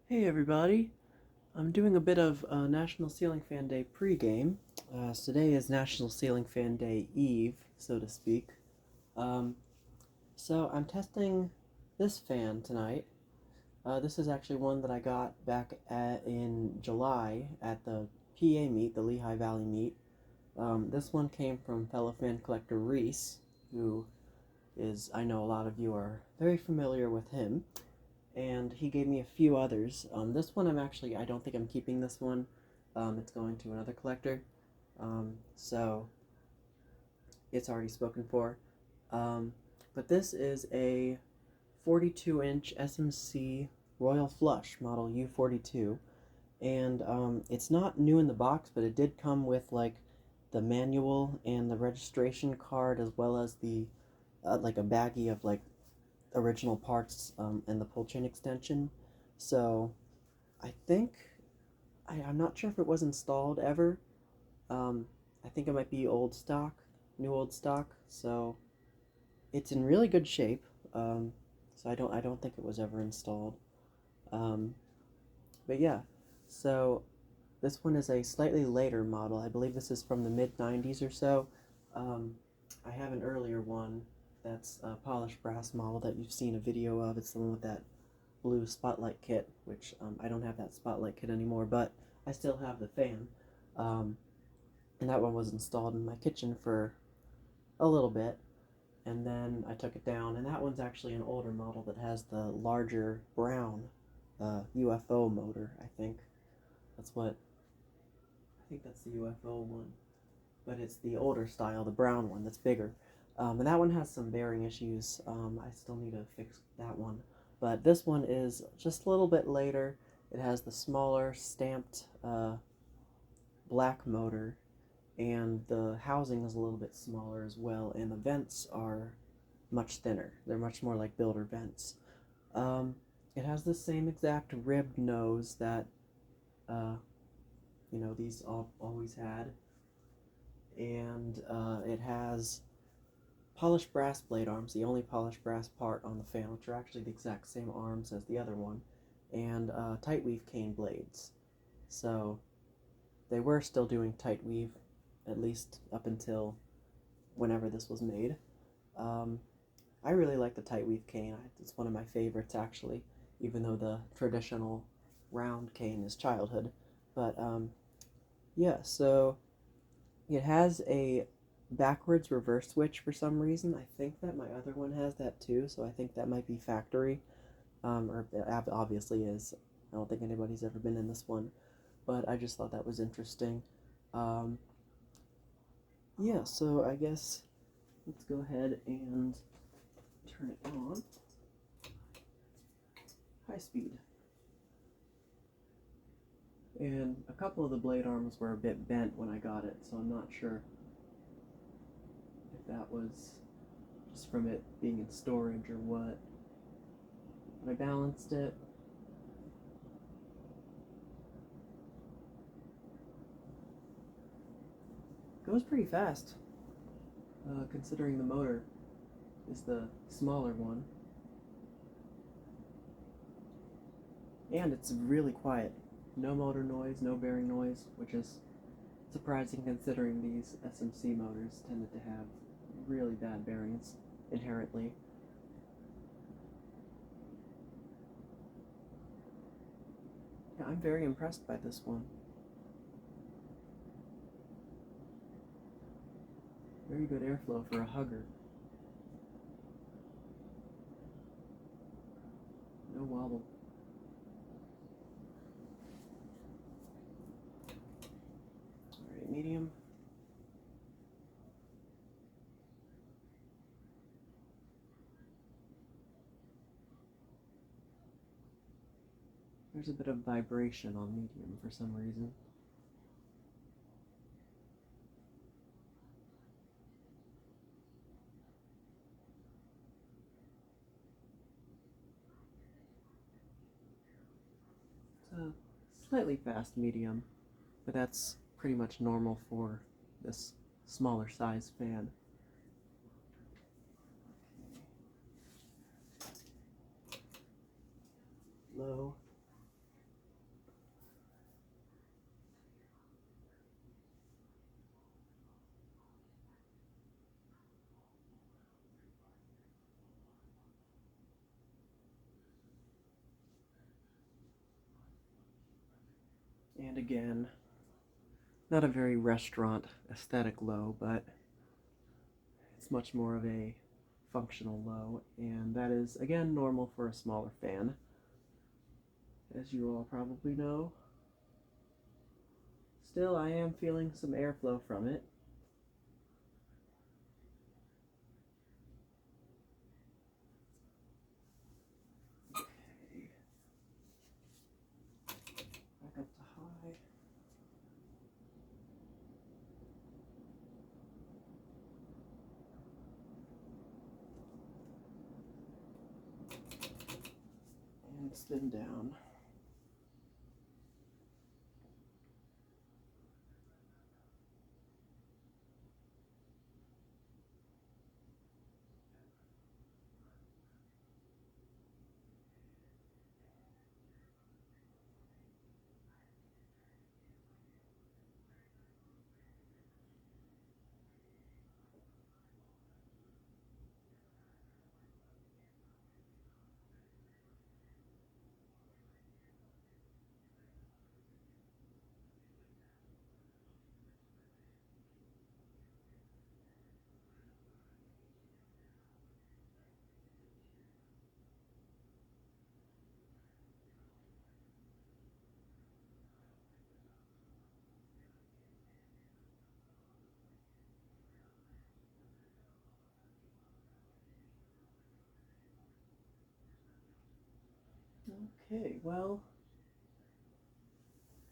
Hey everybody, I'm doing a bit of National Ceiling Fan Day pre-game. Today is National Ceiling Fan Day Eve, so to speak. Um, so I'm testing this fan tonight. This is actually one that I got back in July at the PA meet, the Lehigh Valley meet. This one came from fellow fan collector Reese, who is, I know a lot of you are very familiar with him. And he gave me a few others. This one I don't think I'm keeping this one. It's going to another collector. So it's already spoken for. But this is a 42-inch SMC Royal Flush model U-42. And it's not new in the box, but it did come with like the manual and the registration card, as well as the like a baggie of like original parts and the pull chain extension. So I think I'm not sure if it was installed ever. I think it might be old stock, new old stock. So it's in really good shape. So I don't think it was ever installed. Um, but yeah, so this one is a slightly later model. I believe this is from the mid 90s or so. I have an earlier one that's a polished brass model that you've seen a video of. It's the one with that blue spotlight kit, which I don't have that spotlight kit anymore, but I still have the fan. And that one was installed in my kitchen for a little bit, and then I took it down, and that one's actually an older model that has the larger brown UFO motor, I think. I think that's the UFO one, but it's the older style, the brown one that's bigger. And that one has some bearing issues. I still need to fix that one. But this one is just a little bit later. It has the smaller stamped black motor, and the housing is a little bit smaller as well, and the vents are much thinner. They're much more like builder vents. It has the same exact ribbed nose that these always had, and it has polished brass blade arms, the only polished brass part on the fan, which are actually the exact same arms as the other one, and tightweave cane blades. So they were still doing tightweave, at least up until whenever this was made. I really like the tightweave cane. It's one of my favorites, actually, even though the traditional round cane is childhood. But yeah, so it has a backwards reverse switch for some reason. I think that my other one has that too, so I think that might be factory, or it obviously is. I don't think anybody's ever been in this one, but I just thought that was interesting. Yeah, so I guess let's go ahead and turn it on. High speed. And a couple of the blade arms were a bit bent when I got it, so I'm not sure if that was just from it being in storage or what. But I balanced it. Goes pretty fast, considering the motor is the smaller one. And it's really quiet. No motor noise, no bearing noise, which is surprising considering these SMC motors tended to have really bad bearings inherently. Yeah, I'm very impressed by this one. Very good airflow for a hugger. No wobble. Alright, medium. There's a bit of vibration on medium for some reason. It's a slightly fast medium, but that's pretty much normal for this smaller size fan. Low. And again, not a very restaurant aesthetic low, but it's much more of a functional low, and that is again normal for a smaller fan, as you all probably know. Still, I am feeling some airflow from it. Okay. Back up to high. And spin down. Okay, well,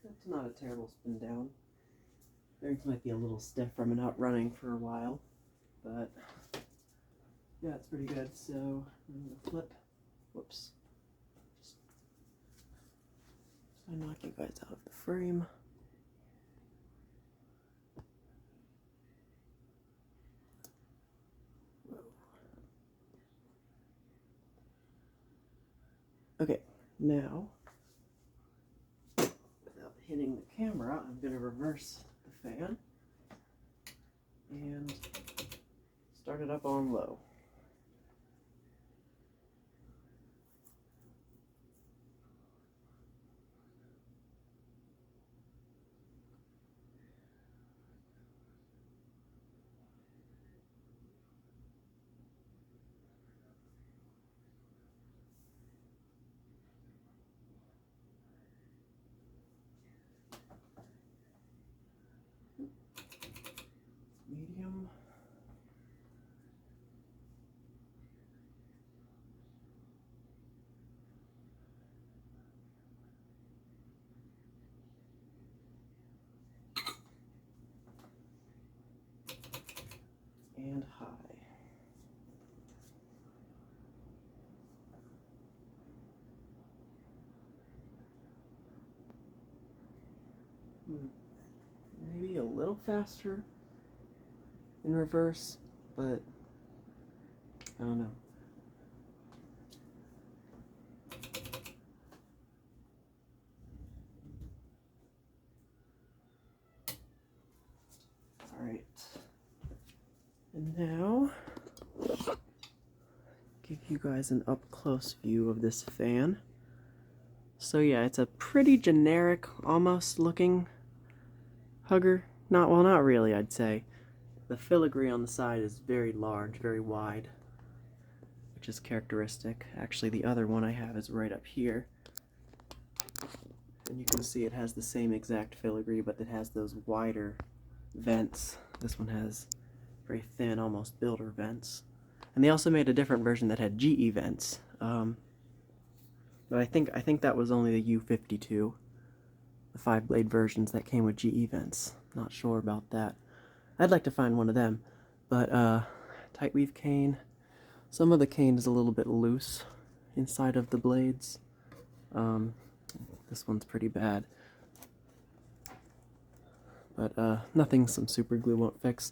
that's not a terrible spin down. Bearings might be a little stiff from not running for a while, but yeah, it's pretty good. So I'm gonna flip. Whoops. Just knock you guys out of the frame. Whoa. Okay, now, without hitting the camera, I'm going to reverse the fan and start it up on low. Medium. And high. Maybe a little faster in reverse, but I don't know. Alright. And now, give you guys an up-close view of this fan. So yeah, it's a pretty generic, almost looking hugger. Not really, I'd say. The filigree on the side is very large, very wide, which is characteristic. Actually, the other one I have is right up here. And you can see it has the same exact filigree, but it has those wider vents. This one has very thin, almost builder vents. And they also made a different version that had GE vents. But I think that was only the U-52, the 5-blade versions that came with GE vents. Not sure about that. I'd like to find one of them. But tightweave cane. Some of the cane is a little bit loose inside of the blades. This one's pretty bad. But nothing some super glue won't fix.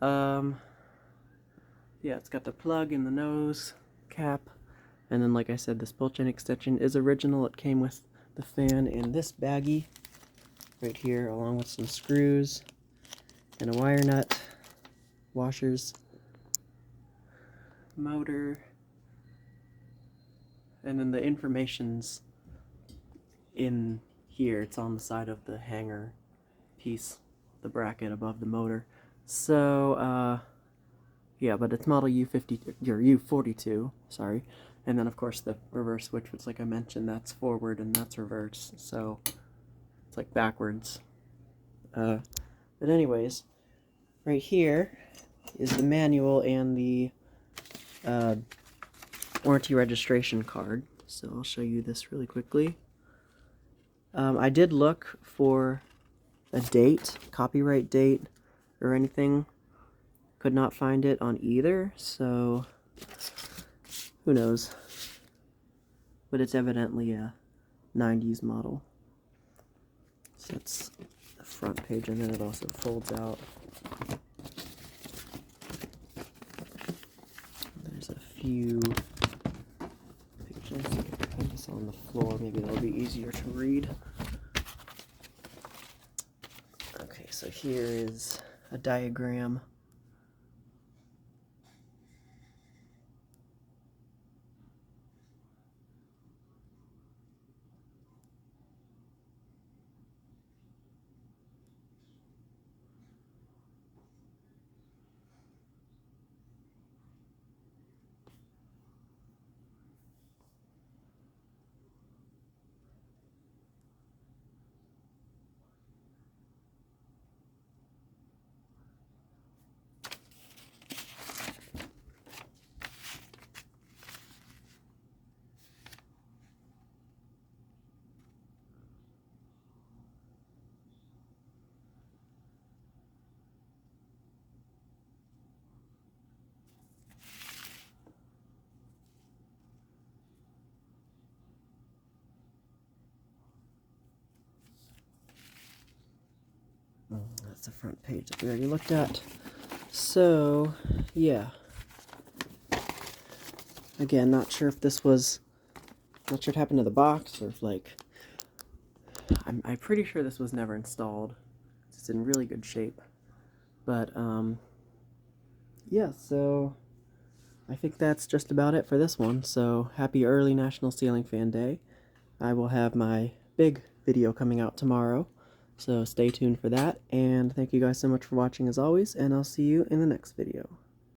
Yeah, it's got the plug in the nose cap. And then, like I said, this bolt chain extension is original. It came with the fan in this baggie right here, along with some screws and a wire nut, washers, motor, and then the information's in here. It's on the side of the hanger piece, the bracket above the motor. So, yeah, but it's model U42, sorry. And then, of course, the reverse switch, which, like I mentioned, that's forward and that's reverse. So, it's like backwards. But anyways, right here is the manual and the warranty registration card. So I'll show you this really quickly. I did look for a date, copyright date, or anything. Could not find it on either, so who knows. But it's evidently a 90s model. So that's the front page, and then it also folds out. There's a few pictures. I can put this on the floor, maybe that'll be easier to read. Okay, so here is a diagram. That's the front page that we already looked at. So, yeah. Again, not sure if this was, not sure what happened to the box, or if, like, I'm pretty sure this was never installed. It's in really good shape. But, yeah, so I think that's just about it for this one. So, happy early National Ceiling Fan Day. I will have my big video coming out tomorrow. So stay tuned for that, and thank you guys so much for watching as always, and I'll see you in the next video.